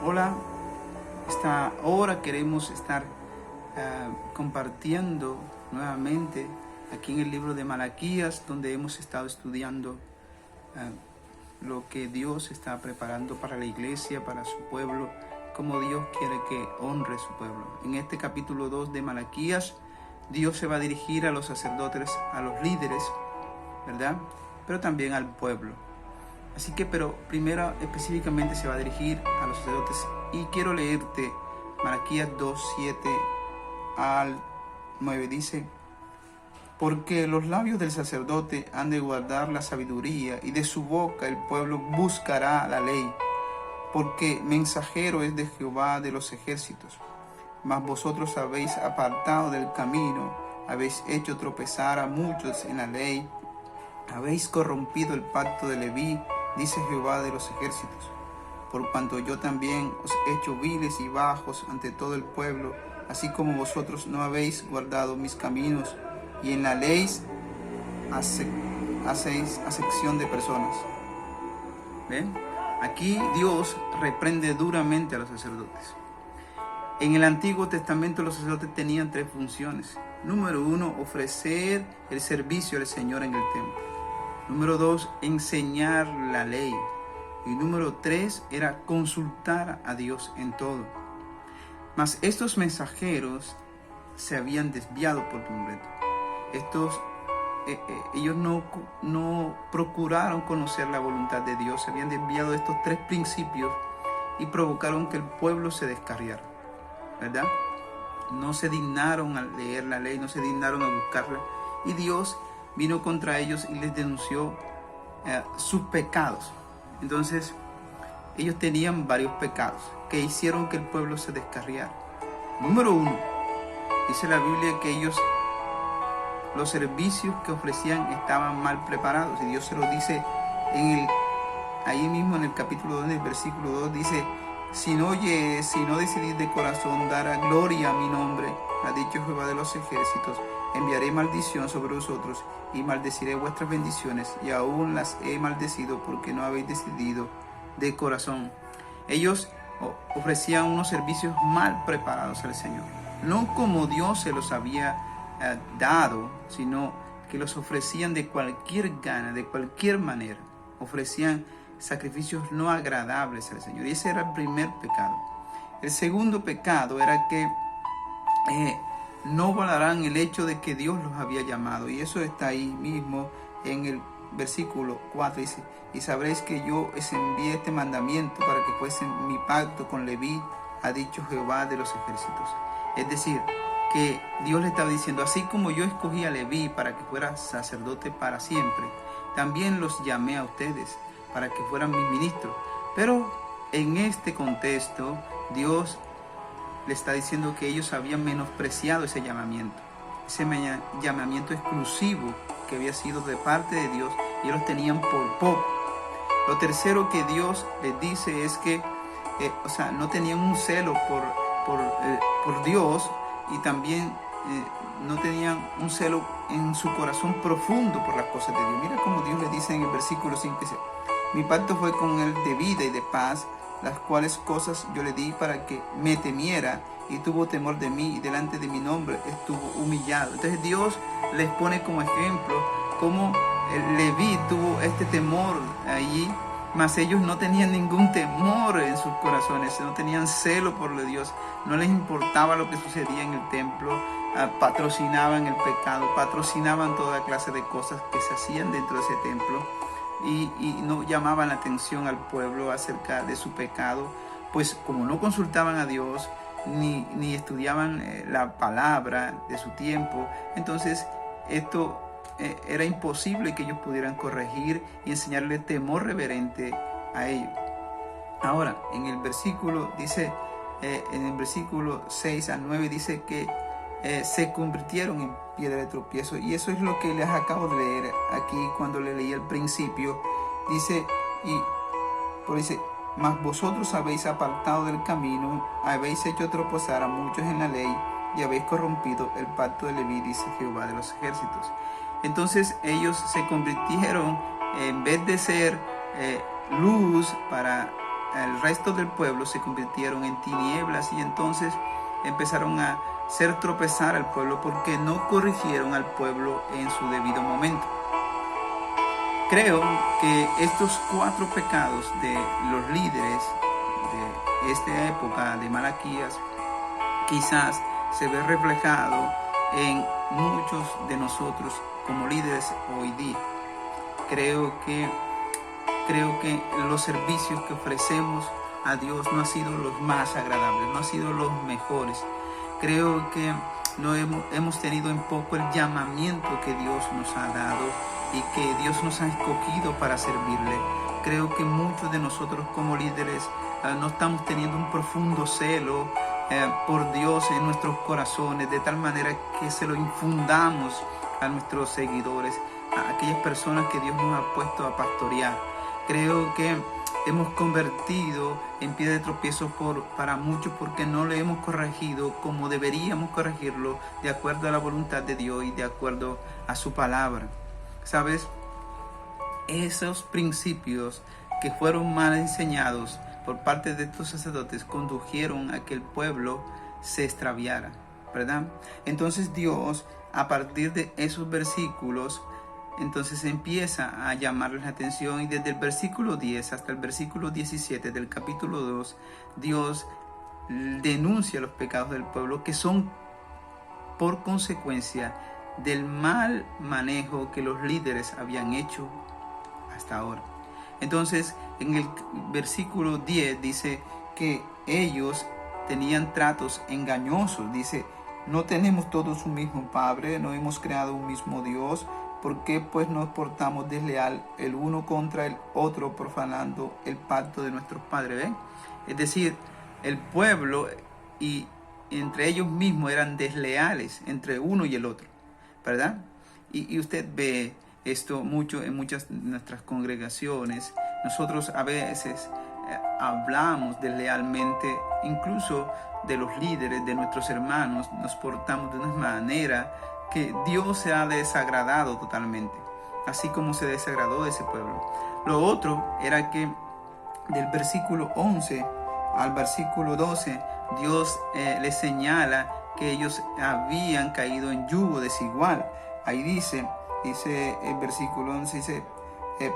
Hola, esta hora queremos estar compartiendo nuevamente aquí en el libro de Malaquías, donde hemos estado estudiando lo que Dios está preparando para la iglesia, para su pueblo, como Dios quiere que honre su pueblo. En este capítulo 2 de Malaquías, Dios se va a dirigir a los sacerdotes, a los líderes, ¿verdad? Pero también al pueblo. Así que, pero primero específicamente se va a dirigir a los sacerdotes. Y quiero leerte Malaquías 2, 7 al 9. Dice: porque los labios del sacerdote han de guardar la sabiduría, y de su boca el pueblo buscará la ley. Porque mensajero es de Jehová de los ejércitos. Mas vosotros habéis apartado del camino, habéis hecho tropezar a muchos en la ley, habéis corrompido el pacto de Leví, dice Jehová de los ejércitos. Por cuanto yo también os he hecho viles y bajos ante todo el pueblo, así como vosotros no habéis guardado mis caminos, y en la ley hacéis acepción de personas. ¿Ven? Aquí Dios reprende duramente a los sacerdotes. En el Antiguo Testamento los sacerdotes tenían tres funciones. Número 1, ofrecer el servicio al Señor en el templo. Número 2, enseñar la ley. Y número 3, era consultar a Dios en todo. Mas estos mensajeros se habían desviado por completo. Ellos no procuraron conocer la voluntad de Dios. Se habían desviado de estos tres principios y provocaron que el pueblo se descarriara, ¿verdad? No se dignaron a leer la ley, no se dignaron a buscarla. Y Dios vino contra ellos y les denunció sus pecados. Entonces, ellos tenían varios pecados que hicieron que el pueblo se descarriara. Número 1, dice la Biblia que los servicios que ofrecían estaban mal preparados. Y Dios se lo dice ahí mismo en el capítulo 2, en el versículo 2, dice: si no decidís de corazón dar a gloria a mi nombre, ha dicho Jehová de los ejércitos, enviaré maldición sobre vosotros y maldeciré vuestras bendiciones, y aún las he maldecido porque no habéis decidido de corazón. Ellos ofrecían unos servicios mal preparados al Señor, no como Dios se los había dado, sino que los ofrecían de cualquier gana, de cualquier manera. Ofrecían sacrificios no agradables al Señor, y ese era el primer pecado. El segundo pecado era que no valoraran el hecho de que Dios los había llamado, y eso está ahí mismo en el versículo 4. Dice: y sabréis que yo os envié este mandamiento para que fuese mi pacto con Leví, ha dicho Jehová de los ejércitos. Es decir, que Dios le estaba diciendo: así como yo escogí a Leví para que fuera sacerdote para siempre, también los llamé a ustedes para que fueran mis ministros. Pero en este contexto, Dios le está diciendo que ellos habían menospreciado ese llamamiento exclusivo que había sido de parte de Dios, y ellos tenían por poco. Lo tercero que Dios les dice es que no tenían un celo por Dios, y también no tenían un celo en su corazón profundo por las cosas de Dios. Mira cómo Dios le dice en el versículo 5, dice: mi pacto fue con él de vida y de paz, las cuales cosas yo le di para que me temiera, y tuvo temor de mí, y delante de mi nombre estuvo humillado. Entonces Dios les pone como ejemplo cómo Leví tuvo este temor allí, mas ellos no tenían ningún temor en sus corazones, no tenían celo por Dios, no les importaba lo que sucedía en el templo, patrocinaban el pecado, patrocinaban toda clase de cosas que se hacían dentro de ese templo, y no llamaban la atención al pueblo acerca de su pecado, pues como no consultaban a Dios, ni estudiaban la palabra de su tiempo, entonces esto era imposible que ellos pudieran corregir y enseñarle temor reverente a ellos. Ahora, en el versículo 6 al 9 dice que se convirtieron en piedra de tropiezo, y eso es lo que les acabo de leer aquí cuando le leí al principio. Dice: mas vosotros habéis apartado del camino, habéis hecho tropezar a muchos en la ley, y habéis corrompido el pacto de Leví, dice Jehová de los ejércitos. Entonces ellos se convirtieron, en vez de ser luz para el resto del pueblo se convirtieron en tinieblas y entonces empezaron a hacer tropezar al pueblo porque no corrigieron al pueblo en su debido momento. Creo que estos 4 pecados de los líderes de esta época de Malaquías quizás se ve reflejado en muchos de nosotros como líderes hoy día. Creo que los servicios que ofrecemos a Dios no han sido los más agradables, no han sido los mejores. Creo que no hemos tenido en poco el llamamiento que Dios nos ha dado y que Dios nos ha escogido para servirle. Creo que muchos de nosotros como líderes no estamos teniendo un profundo celo por Dios en nuestros corazones, de tal manera que se lo infundamos a nuestros seguidores, a aquellas personas que Dios nos ha puesto a pastorear. Creo que hemos convertido en piedra de tropiezo para muchos porque no le hemos corregido como deberíamos corregirlo, de acuerdo a la voluntad de Dios y de acuerdo a su palabra. ¿Sabes? Esos principios que fueron mal enseñados por parte de estos sacerdotes condujeron a que el pueblo se extraviara, ¿verdad? Entonces Dios, a partir de esos versículos, entonces empieza a llamarles la atención, y desde el versículo 10 hasta el versículo 17 del capítulo 2, Dios denuncia los pecados del pueblo que son por consecuencia del mal manejo que los líderes habían hecho hasta ahora. Entonces, en el versículo 10 dice que ellos tenían tratos engañosos. Dice, no tenemos todos un mismo Padre, no hemos creado un mismo Dios. ¿Por qué pues nos portamos desleal el uno contra el otro, profanando el pacto de nuestros padres? ¿Ven? Es decir, el pueblo y entre ellos mismos eran desleales entre uno y el otro, ¿verdad? Y usted ve esto mucho en muchas de nuestras congregaciones. Nosotros a veces hablamos deslealmente, incluso de los líderes, de nuestros hermanos, nos portamos de una manera que Dios se ha desagradado totalmente, así como se desagradó de ese pueblo. Lo otro era que del versículo 11 al versículo 12, Dios les señala que ellos habían caído en yugo desigual. Ahí dice el versículo 11, dice,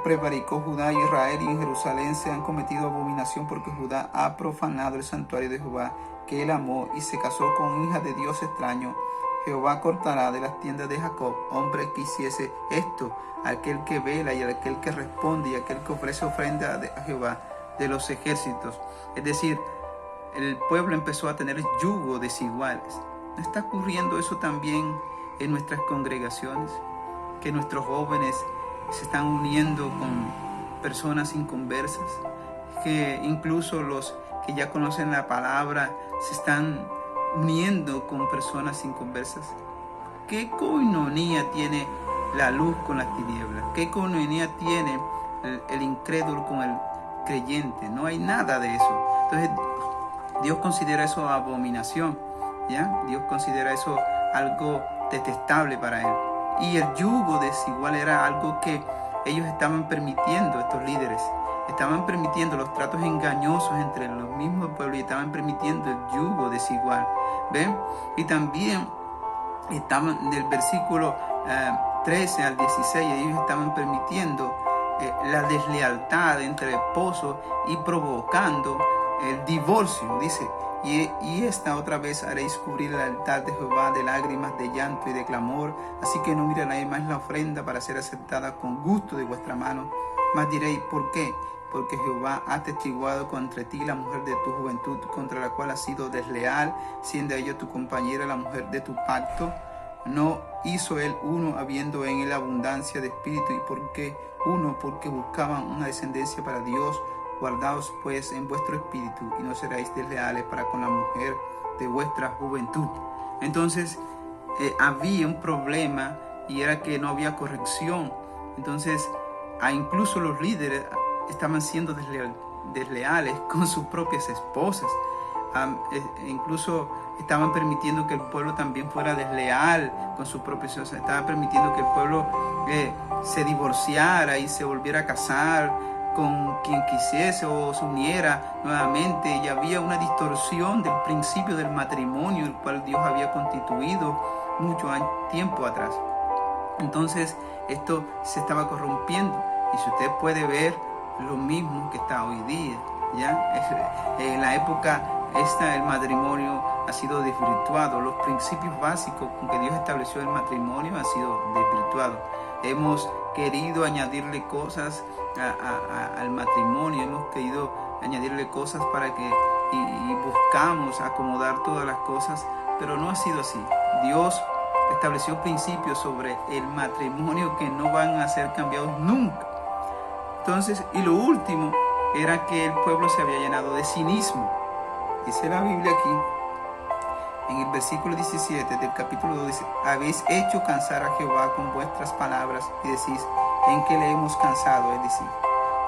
prevaricó Judá y Israel, y en Jerusalén se han cometido abominación porque Judá ha profanado el santuario de Jehová que él amó y se casó con hija de Dios extraño. Jehová cortará de las tiendas de Jacob hombre que hiciese esto, aquel que vela y aquel que responde y aquel que ofrece ofrenda a Jehová de los ejércitos. Es decir, el pueblo empezó a tener yugo desiguales. ¿No está ocurriendo eso también en nuestras congregaciones? Que nuestros jóvenes se están uniendo con personas inconversas, que incluso los que ya conocen la palabra se están uniendo con personas inconversas. ¿Qué coinonía tiene la luz con las tinieblas? ¿Qué coinonía tiene el incrédulo con el creyente? No hay nada de eso. Entonces Dios considera eso abominación, ¿ya? Dios considera eso algo detestable para él. Y el yugo desigual era algo que ellos estaban permitiendo, estos líderes. Estaban permitiendo los tratos engañosos entre los mismos pueblos y estaban permitiendo el yugo desigual. ¿Ven? Y también estaban del versículo 13 al 16, ellos estaban permitiendo la deslealtad entre esposos y provocando el divorcio, dice. Y esta otra vez haréis cubrir el altar de Jehová de lágrimas, de llanto y de clamor. Así que no miraréis más la ofrenda para ser aceptada con gusto de vuestra mano. Mas diréis, ¿por qué? Porque Jehová ha testiguado contra ti la mujer de tu juventud, contra la cual has sido desleal, siendo ella tu compañera, la mujer de tu pacto. No hizo él uno, habiendo en él abundancia de espíritu. ¿Y por qué uno? Porque buscaban una descendencia para Dios. Guardaos pues en vuestro espíritu y no seréis desleales para con la mujer de vuestra juventud. Entonces había un problema y era que no había corrección. Entonces incluso los líderes estaban siendo desleales con sus propias esposas. Incluso estaban permitiendo que el pueblo también fuera desleal con sus propias esposas. Estaban permitiendo que el pueblo se divorciara y se volviera a casar con quien quisiese o se uniera nuevamente, y había una distorsión del principio del matrimonio, el cual Dios había constituido mucho tiempo atrás. Entonces esto se estaba corrompiendo, y si usted puede ver lo mismo que está hoy día, ¿ya? En la época el matrimonio ha sido desvirtuado, los principios básicos con que Dios estableció el matrimonio han sido desvirtuados. Hemos querido añadirle cosas al matrimonio, hemos querido añadirle cosas para que y buscamos acomodar todas las cosas, pero no ha sido así. Dios estableció principios sobre el matrimonio que no van a ser cambiados nunca. Entonces, y lo último era que el pueblo se había llenado de cinismo. Dice la Biblia aquí, en el versículo 17 del capítulo 2, dice: habéis hecho cansar a Jehová con vuestras palabras, y decís: ¿en qué le hemos cansado? Es decir,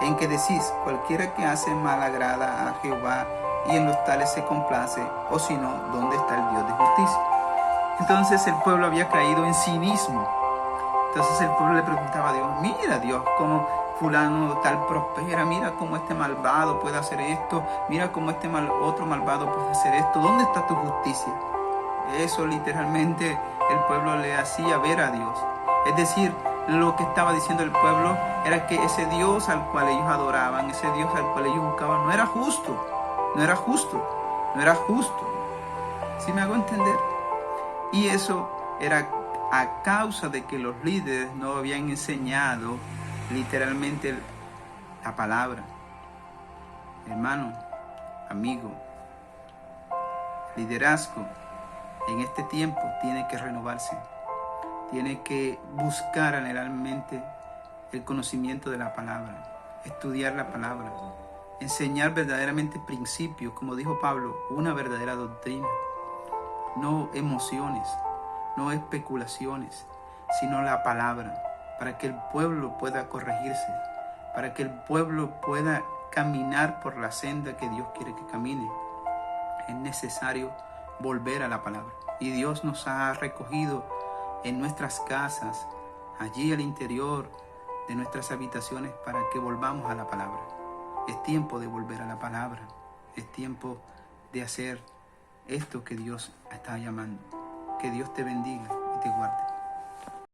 en que decís: cualquiera que hace mal agrada a Jehová, y en los tales se complace, o si no, ¿dónde está el Dios de justicia? Entonces el pueblo había caído en cinismo. Entonces el pueblo le preguntaba a Dios: mira Dios, cómo fulano tal prospera, mira cómo este malvado puede hacer esto, mira cómo otro malvado puede hacer esto, ¿dónde está tu justicia? Eso literalmente el pueblo le hacía ver a Dios. Es decir, lo que estaba diciendo el pueblo era que ese Dios al cual ellos adoraban, ese Dios al cual ellos buscaban, no era justo, no era justo, no era justo. ¿Sí me hago entender? Y eso era a causa de que los líderes no habían enseñado literalmente la palabra. Hermano, amigo, liderazgo en este tiempo tiene que renovarse, tiene que buscar anhelarmente el conocimiento de la palabra, estudiar la palabra, enseñar verdaderamente principios, como dijo Pablo, una verdadera doctrina, no emociones, no especulaciones, sino la palabra, para que el pueblo pueda corregirse, para que el pueblo pueda caminar por la senda que Dios quiere que camine. Es necesario volver a la palabra. Y Dios nos ha recogido en nuestras casas, allí al interior de nuestras habitaciones, para que volvamos a la palabra. Es tiempo de volver a la palabra. Es tiempo de hacer esto que Dios está llamando. Que Dios te bendiga y te guarde.